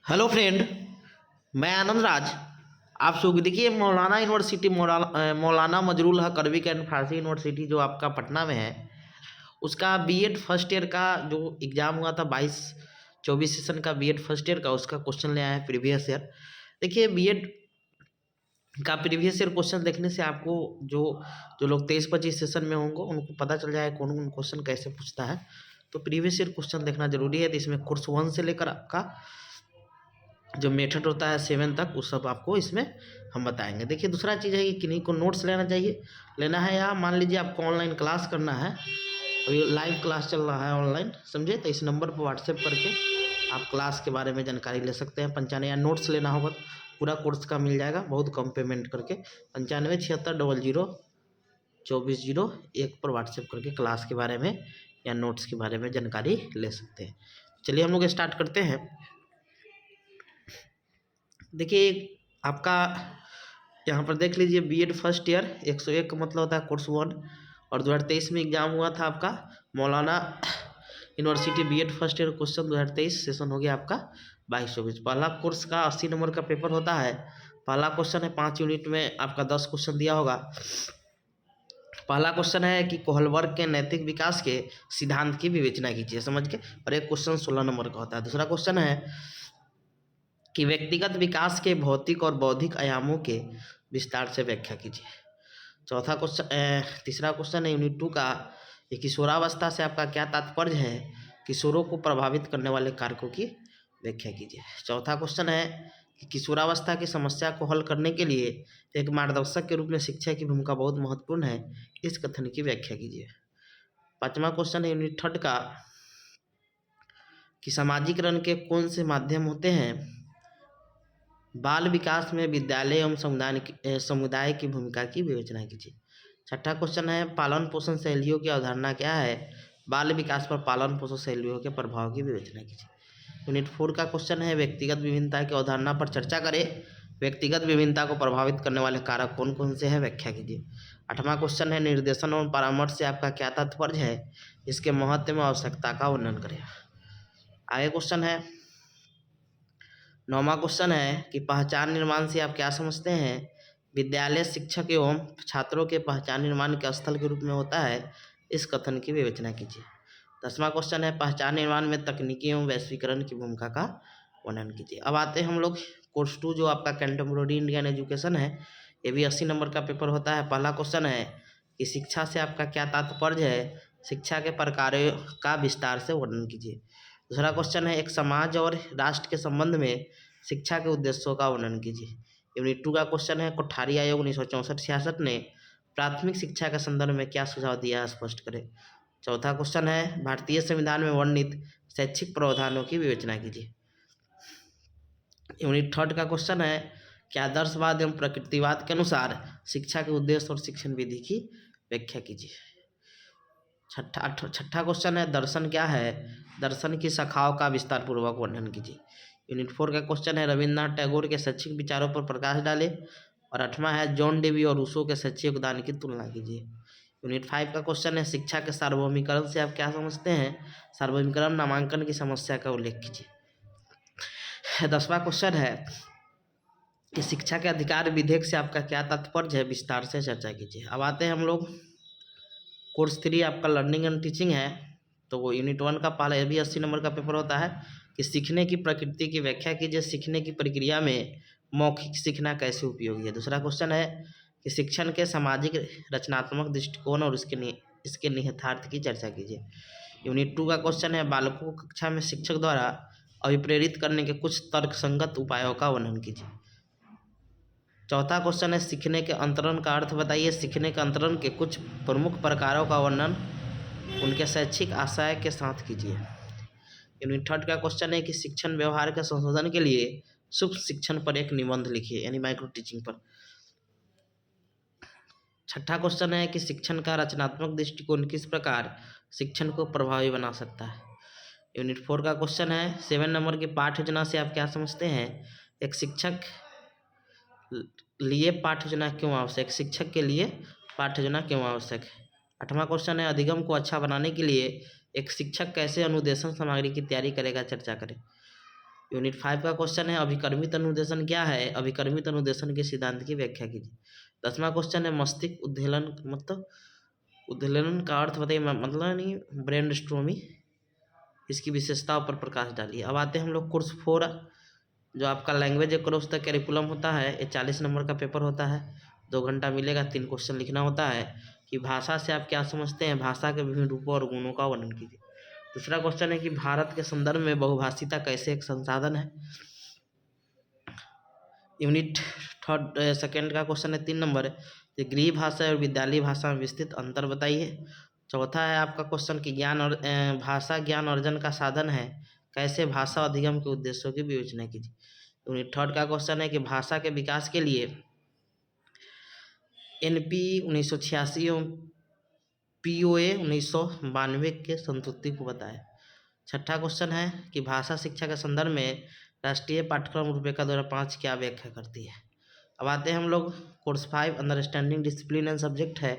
Hello friend, मैं आनंद राज। आप लोग देखिए, मौलाना यूनिवर्सिटी मौलाना मजरूल हक अरबिक एंड फारसी यूनिवर्सिटी जो आपका पटना में है, उसका बीएड फर्स्ट ईयर का जो एग्ज़ाम हुआ था 22-24 सेशन का बीएड फर्स्ट ईयर का, उसका क्वेश्चन ले आया है प्रीवियस ईयर। देखिए, बीएड का प्रीवियस ईयर क्वेश्चन देखने से आपको जो जो लोग 23-25 सेशन में होंगे उनको पता चल जाएगा कौन कौन क्वेश्चन कैसे पूछता है। तो प्रीवियस ईयर क्वेश्चन देखना जरूरी है। तो इसमें कोर्स 1 से लेकर आपका जो मेथड होता है 7 तक, वो सब आपको इसमें हम बताएंगे। देखिए, दूसरा चीज़ है कि किन्हीं को नोट्स लेना है, या मान लीजिए आपको ऑनलाइन क्लास करना है, अभी लाइव क्लास चल रहा है ऑनलाइन, समझे, तो इस नंबर पर व्हाट्सएप करके आप क्लास के बारे में जानकारी ले सकते हैं। 95, या नोट्स लेना होगा तो पूरा कोर्स का मिल जाएगा बहुत कम पेमेंट करके। 9576002401 पर व्हाट्सएप करके क्लास के बारे में या नोट्स के बारे में जानकारी ले सकते हैं। चलिए हम लोग स्टार्ट करते हैं। देखिए, आपका यहाँ पर देख लीजिए, बीएड फर्स्ट ईयर 101 का मतलब होता है कोर्स 1, और 2023 में एग्जाम हुआ था आपका Maulana university BEd first year question 2023 session हो गया आपका 22-24। पहला कोर्स का 80 नंबर का पेपर होता है। पहला क्वेश्चन है 5 यूनिट में, आपका 10 क्वेश्चन दिया होगा। पहला क्वेश्चन है कि कोहलबर्ग के नैतिक विकास के सिद्धांत की विवेचना कीजिए, समझ के, और एक क्वेश्चन 16 नंबर का होता है। दूसरा क्वेश्चन है कि व्यक्तिगत विकास के भौतिक और बौद्धिक आयामों के विस्तार से व्याख्या कीजिए। तीसरा क्वेश्चन है यूनिट 2 का, ये किशोरावस्था से आपका क्या तात्पर्य है, किशोरों को प्रभावित करने वाले कारकों की व्याख्या कीजिए। चौथा क्वेश्चन है कि किशोरावस्था की समस्या को हल करने के लिए एक मार्गदर्शक के रूप में शिक्षा की भूमिका बहुत महत्वपूर्ण है, इस कथन की व्याख्या कीजिए। पांचवा क्वेश्चन है यूनिट 3 का, कि सामाजिकरण के कौन से माध्यम होते हैं, बाल विकास में विद्यालय एवं समुदाय की भूमिका की विवेचना कीजिए। छठा क्वेश्चन है पालन पोषण शैलियों की अवधारणा क्या है, बाल विकास पर पालन पोषण शैलियों के प्रभाव की विवेचना कीजिए। यूनिट 4 का क्वेश्चन है व्यक्तिगत विभिन्नता की अवधारणा पर चर्चा करें, व्यक्तिगत विभिन्नता को प्रभावित करने वाले कारक कौन कौन से हैं, व्याख्या कीजिए। 8वां क्वेश्चन है निर्देशन और परामर्श से आपका क्या तात्पर्य है, इसके महत्व में आवश्यकता का वर्णन करें। आगे क्वेश्चन है 9वां क्वेश्चन है कि पहचान निर्माण से आप क्या समझते हैं, विद्यालय शिक्षक एवं छात्रों के पहचान निर्माण के स्थल के रूप में होता है, इस कथन की विवेचना कीजिए। 10वां क्वेश्चन है पहचान निर्माण में तकनीकी एवं वैश्वीकरण की भूमिका का वर्णन कीजिए। अब आते हैं हम लोग कोर्स 2 जो आपका कंटेम्प्रेरी इंडियन एजुकेशन है, ये भी 80 नंबर का पेपर होता है। पहला क्वेश्चन है कि शिक्षा से आपका क्या तात्पर्य है, शिक्षा के प्रकारों का विस्तार से वर्णन कीजिए। दूसरा क्वेश्चन है एक समाज और राष्ट्र के संबंध में शिक्षा के उद्देश्यों का वर्णन कीजिए। यूनिट 2 का क्वेश्चन है कोठारी आयोग 1964-66 ने प्राथमिक शिक्षा के संदर्भ में क्या सुझाव दिया है, स्पष्ट करें। चौथा क्वेश्चन है भारतीय संविधान में वर्णित शैक्षिक प्रावधानों की विवेचना कीजिए। यूनिट 3 का क्वेश्चन है कि आदर्शवाद एवं प्रकृतिवाद के अनुसार शिक्षा के उद्देश्य और शिक्षण विधि की व्याख्या कीजिए। छठा क्वेश्चन है दर्शन क्या है, दर्शन की शाखाओं का विस्तार पूर्वक वर्णन कीजिए। यूनिट 4 का क्वेश्चन है रविन्द्रनाथ टैगोर के शैक्षिक विचारों पर प्रकाश डालें। और 8वां है जॉन डेवी और रूसो के शैक्षिक योगदान की तुलना कीजिए। यूनिट 5 का क्वेश्चन है शिक्षा के सार्वभौमिकरण से आप क्या समझते हैं, सार्वभौमिकरण नामांकन की समस्या का उल्लेख कीजिए। 10वां क्वेश्चन है कि शिक्षा के अधिकार विधेयक से आपका क्या तात्पर्य है, विस्तार से चर्चा कीजिए। अब आते हैं हम लोग कोर्स 3 आपका लर्निंग एंड टीचिंग है, तो वो यूनिट 1 का पहला, ये भी 80 नंबर का पेपर होता है, कि सीखने की प्रकृति की व्याख्या कीजिए, सीखने की प्रक्रिया में मौखिक सीखना कैसे उपयोगी है। दूसरा क्वेश्चन है कि शिक्षण के सामाजिक रचनात्मक दृष्टिकोण और इसके निहितार्थ की चर्चा कीजिए। यूनिट 2 का क्वेश्चन है बालकों को कक्षा में शिक्षक द्वारा अभिप्रेरित करने के कुछ तर्कसंगत उपायों का वर्णन कीजिए। चौथा क्वेश्चन है सीखने के अंतरण का अर्थ बताइए, सीखने के अंतरण के कुछ प्रमुख प्रकारों का वर्णन उनके शैक्षिक आशय के साथ कीजिए। यूनिट 3 का क्वेश्चन है कि शिक्षण व्यवहार के संशोधन के लिए सूक्ष्म शिक्षण पर एक निबंध लिखिए, यानी माइक्रो टीचिंग पर। छठा क्वेश्चन है कि शिक्षण का रचनात्मक दृष्टिकोण किस प्रकार शिक्षण को प्रभावी बना सकता है। यूनिट 4 का क्वेश्चन है 7 नंबर की पाठ योजना से आप क्या समझते हैं, एक शिक्षक लिए पाठ योजना क्यों आवश्यक, शिक्षक के लिए पाठ योजना क्यों आवश्यक है। 8वां क्वेश्चन है अधिगम को अच्छा बनाने के लिए एक शिक्षक कैसे अनुदेशन सामग्री की तैयारी करेगा, चर्चा करें। यूनिट 5 का क्वेश्चन है अभिकर्मित अनुदेशन क्या है, अभिकर्मित अनुदेशन के सिद्धांत की व्याख्या कीजिए। 10वां क्वेश्चन है मस्तिष्क उद्वेलन, मतलब उद्वेलन का अर्थ बताइए, मतलब नहीं ब्रेन स्ट्रोमी, इसकी विशेषताओं पर प्रकाश डालिए। अब आते हैं हम लोग कोर्स 4, जो आपका लैंग्वेज अक्रॉस द कैरिकुलम होता है। ये 40 नंबर का पेपर होता है, 2 घंटा मिलेगा, 3 क्वेश्चन लिखना होता है कि भाषा से आप क्या समझते हैं, भाषा के विभिन्न रूपों और गुणों का वर्णन कीजिए। दूसरा क्वेश्चन है कि भारत के संदर्भ में बहुभाषिता कैसे एक संसाधन है। यूनिट 2 का क्वेश्चन है 3 नंबर है गृह भाषा और विद्यालय भाषा में विस्तृत अंतर बताइए। चौथा है आपका क्वेश्चन कि ज्ञान और भाषा ज्ञान अर्जन का साधन है, कैसे भाषा अधिगम के उद्देश्यों की विवेचना कीजिए। यूनिट 3 का क्वेश्चन है कि भाषा के विकास के लिए NP 1986 एवं POA 1992 के संतुति को बताएं। छठा क्वेश्चन है कि भाषा शिक्षा के संदर्भ में राष्ट्रीय पाठ्यक्रम रूपरेखा 2005 क्या व्याख्या करती है। अब आते हैं हम लोग course 5 understanding discipline and subject है।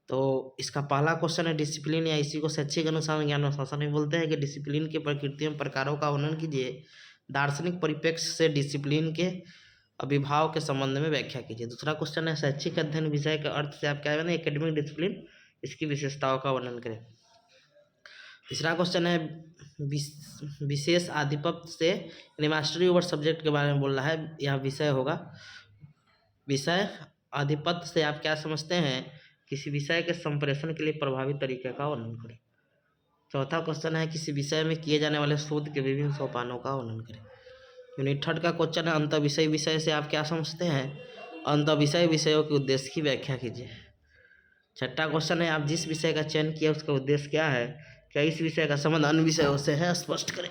तो इसका पहला क्वेश्चन है डिसिप्लिन या इसी को शैक्षिक अनुसार ज्ञान अनुशासन में बोलते हैं कि डिसिप्लिन की प्रकृतियों प्रकारों का वर्णन कीजिए। दार्शनिक परिप्रेक्ष्य से डिसिप्लिन के अभिभाव के संबंध में व्याख्या कीजिए। दूसरा क्वेश्चन है शैक्षिक अध्ययन विषय के अर्थ से आप क्या करें, एकेडमिक डिसिप्लिन, इसकी विशेषताओं का वर्णन करें। तीसरा क्वेश्चन है विशेष आधिपत्य से यानी मास्टरी ओवर सब्जेक्ट के बारे में बोल रहा है, यह विषय होगा। विषय आधिपत्य से आप क्या समझते हैं, किसी विषय के संप्रेषण के लिए प्रभावी तरीके का वर्णन करें। चौथा क्वेश्चन है किसी विषय में किए जाने वाले शोध के विभिन्न सोपानों का वर्णन करें। यूनिट 3 का क्वेश्चन है अंतर विषय विषय से आप क्या समझते हैं, अंतर विषय विषयों के उद्देश्य की व्याख्या कीजिए। छठा क्वेश्चन है आप जिस विषय का चयन किया उसका उद्देश्य क्या है, क्या इस विषय का संबंध अन्य विषयों से है, स्पष्ट करें।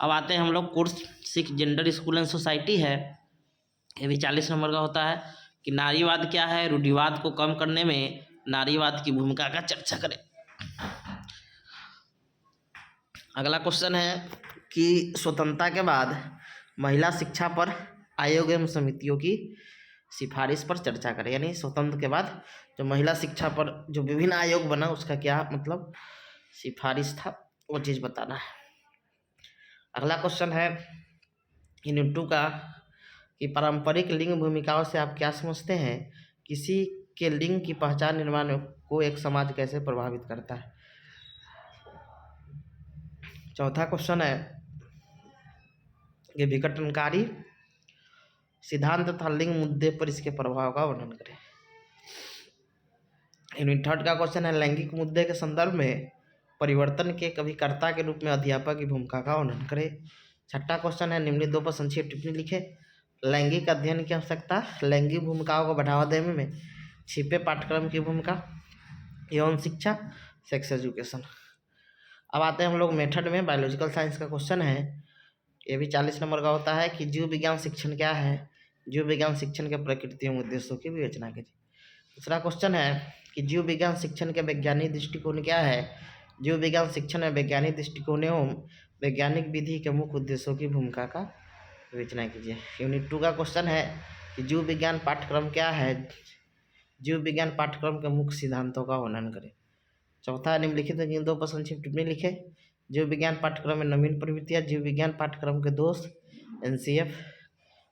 अब आते हैं हम लोग course 6 gender school and society है, ये भी 40 नंबर का होता है कि नारीवाद क्या है, रूढ़िवाद को कम करने में नारीवाद की भूमिका का चर्चा करें। अगला क्वेश्चन है कि स्वतंत्रता के बाद महिला शिक्षा पर आयोग एवं समितियों की सिफारिश पर चर्चा करें, यानी स्वतंत्र के बाद जो महिला शिक्षा पर जो विभिन्न आयोग बना उसका क्या मतलब सिफारिश था, वो चीज़ बताना है। अगला क्वेश्चन है यूनिट 2 का कि पारंपरिक लिंग भूमिकाओं से आप क्या समझते हैं, किसी के लिंग की पहचान निर्माण को एक समाज कैसे प्रभावित करता है। चौथा क्वेश्चन है कि विघटनकारी सिद्धांत तथा लिंग मुद्दे पर इसके प्रभाव का वर्णन करें। यूनिट 3 का क्वेश्चन है लैंगिक मुद्दे के संदर्भ में परिवर्तन के अभिकर्ता के रूप में अध्यापक की भूमिका का वर्णन करें। छठा क्वेश्चन है निम्नलिखित 2 पर संक्षिप्त टिप्पणी लिखे। लैंगिक अध्ययन की आवश्यकता, लैंगिक भूमिकाओं को बढ़ावा देने में छिपे पाठ्यक्रम की भूमिका, यौन शिक्षा, सेक्स एजुकेशन। अब आते हैं हम लोग मेथड में, बायोलॉजिकल साइंस का क्वेश्चन है, ये भी 40 नंबर का होता है कि जीव विज्ञान शिक्षण क्या है, जीव विज्ञान शिक्षण के प्रकृति एवं उद्देश्यों की विवेचना कीजिए। दूसरा क्वेश्चन है कि जीव विज्ञान शिक्षण के वैज्ञानिक दृष्टिकोण क्या है, जीव विज्ञान शिक्षण में वैज्ञानिक दृष्टिकोण एवं वैज्ञानिक विधि के मुख्य उद्देश्यों की भूमिका का विवेचना कीजिए। यूनिट 2 का क्वेश्चन है कि जीव विज्ञान पाठ्यक्रम क्या है, जीव विज्ञान पाठ्यक्रम के मुख्य सिद्धांतों का वर्णन करें। चौथा निम्नलिखित इन 2 पर संक्षिप्त टिप्पणी लिखे। जीव विज्ञान पाठ्यक्रम में नवीन प्रवृत्तियाँ, जीव विज्ञान पाठ्यक्रम के दोष, NCF।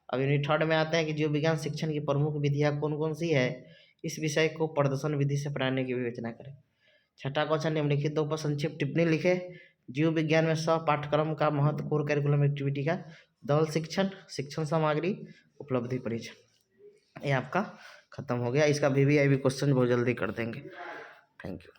अब यूनिट 3 में आते हैं कि जीव विज्ञान शिक्षण की प्रमुख विधियाँ कौन कौन सी है, इस विषय को प्रदर्शन विधि से पढ़ाने की विवेचना करें। छठा क्वेश्चन निम्नलिखित 2 पर संक्षिप्त टिप्पणी लिखे। जीव विज्ञान में सह पाठ्यक्रम का महत्व, कोर करिकुलम एक्टिविटी का, दल शिक्षण, शिक्षण सामग्री, उपलब्धि परीक्षण। ये आपका खत्म हो गया। इसका VVIP क्वेश्चन बहुत जल्दी कर देंगे। Thank you.